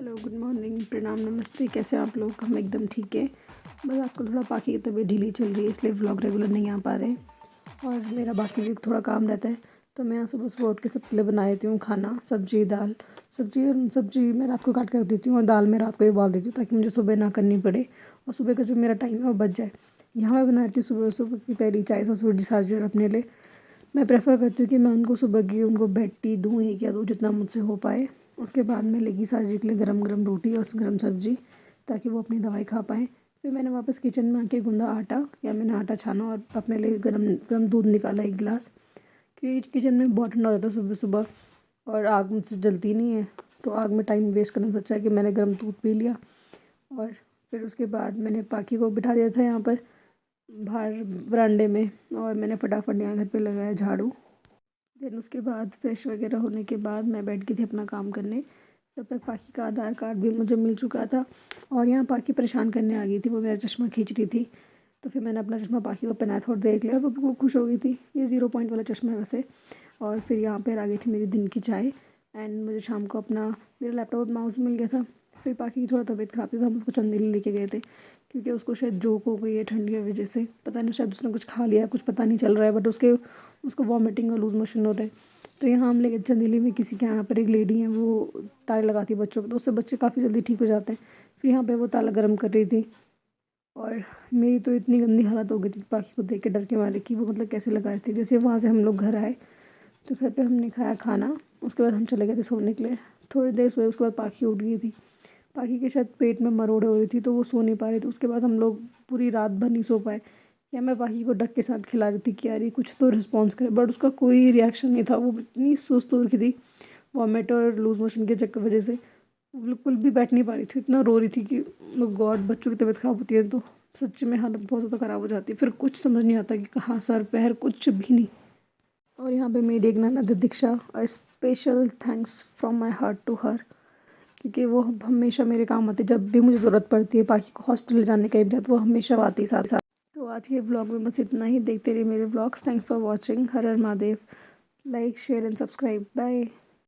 Hello, good morning, प्रणाम, नमस्ते। कैसे हैं आप लोग? हम एकदम ठीक है। बस आजकल थोड़ा बाकी की तबीयत ढीली चल रही है, इसलिए व्लॉग रेगुलर नहीं आ पा रहे और मेरा बाकी भी थोड़ा काम रहता है। तो मैं सुबह सुबह उठ के सबके लिए बना देती हूँ खाना, सब्जी दाल। सब्जी मैं रात को काट के रख देती हूँ और दाल मैं रात को ही उबाल देती हूँ ताकि मुझे सुबह ना करनी पड़े और सुबह का जो मेरा टाइम है वो बच जाए। यहाँ मैं बना रही थी सुबह सुबह की पहली चाय ससुर जी सास जो अपने लिए। मैं प्रेफ़र करती हूँ कि मैं उनको सुबह की उनको बेड टी दूँ, एक या दो जितना मुझसे हो पाए। उसके बाद मैं लेगी सास जी के लिए गरम-गरम रोटी और गरम सब्ज़ी ताकि वो अपनी दवाई खा पाएँ। फिर मैंने वापस किचन में आके गूँधा आटा या मैंने आटा छाना और अपने लिए गरम गरम दूध निकाला 1 गिलास, क्योंकि किचन में बहुत ठंडा हो जाता है सुबह-सुबह और आग मुझसे जलती नहीं है, तो आग में टाइम वेस्ट करने से अच्छा है कि मैंने गरम दूध पी लिया। और फिर उसके बाद मैंने पाकी को बिठा दिया था यहाँ पर बाहर वरांडे में और मैंने फटाफट यहाँ घर पे लगाया झाड़ू। देन उसके बाद फ्रेश वगैरह होने के बाद मैं बैठ गई थी अपना काम करने। तब तक पाकी का आधार कार्ड भी मुझे मिल चुका था और यहाँ पाकी परेशान करने आ गई थी, वो मेरा चश्मा खींच रही थी। तो फिर मैंने अपना चश्मा पाकी को पहनाया, थोड़ी देख लिया, वो बिल्कुल खुश हो गई थी। ये 0 पॉइंट वाला चश्मा है वैसे। और फिर यहाँ पर आ गई थी मेरी दिन की चाय एंड मुझे शाम को अपना मेरा लैपटॉप और माउस मिल गया था। फिर पाकी की थोड़ा तबीयत ख़राब थी तो हम उसको चंदेली लेके गए थे क्योंकि उसको शायद जोक हो गई है ठंड की वजह से, पता नहीं, शायद उसने कुछ खा लिया, कुछ पता नहीं चल रहा है, बट उसको वॉमिटिंग और लूज़ मोशन हो रहे हैं। तो यहाँ हम लेके चंदेली में किसी के यहाँ पर एक लेडी है, वो ताले लगाती है बच्चों को, तो उससे बच्चे काफ़ी जल्दी ठीक हो जाते हैं। फिर यहाँ पे वो ताला गर्म कर रही थी और मेरी तो इतनी गंदी हालत हो गई थी बाकी को देख के डर के मारे कि वो मतलब कैसे लगा रही थी। जैसे वहाँ से हम लोग घर आए तो घर पे हमने खाया खाना, उसके बाद हम चले गए थे सोने के लिए। थोड़ी देर सोए, उसके बाद पाखी उठ गई थी। पाखी के शायद पेट में मरोड़ हो रही थी तो वो सो नहीं पा रही थी। उसके बाद हम लोग पूरी रात भर नहीं सो पाए। या मैं पाखी को डक के साथ खिला रही थी कि यार ये कुछ तो रिस्पॉन्स करे, बट उसका कोई रिएक्शन नहीं था। वो इतनी सुस्त हो रखी थी वॉमिट और लूज़ मोशन के चक्कर वजह से, वो बिल्कुल भी बैठ नहीं पा रही थी, इतना रो रही थी कि गॉड, बच्चों की तबीयत ख़राब होती है तो सच में हालत बहुत ज़्यादा ख़राब हो जाती है। फिर कुछ समझ नहीं आता कि कहाँ सर पैर कुछ भी नहीं। और यहाँ पे मेरी एक ननद Diksha, special thanks from my heart to her, क्योंकि वो हमेशा मेरे काम आती है। जब भी मुझे ज़रूरत पड़ती है पाकि को हॉस्पिटल जाने का भी, तो वो हमेशा आती है साथ साथ। तो आज के ब्लॉग में बस इतना ही। देखते रहिए मेरे ब्लॉग्स। Thanks for watching. हर हर Mahadev. Like share and subscribe. Bye.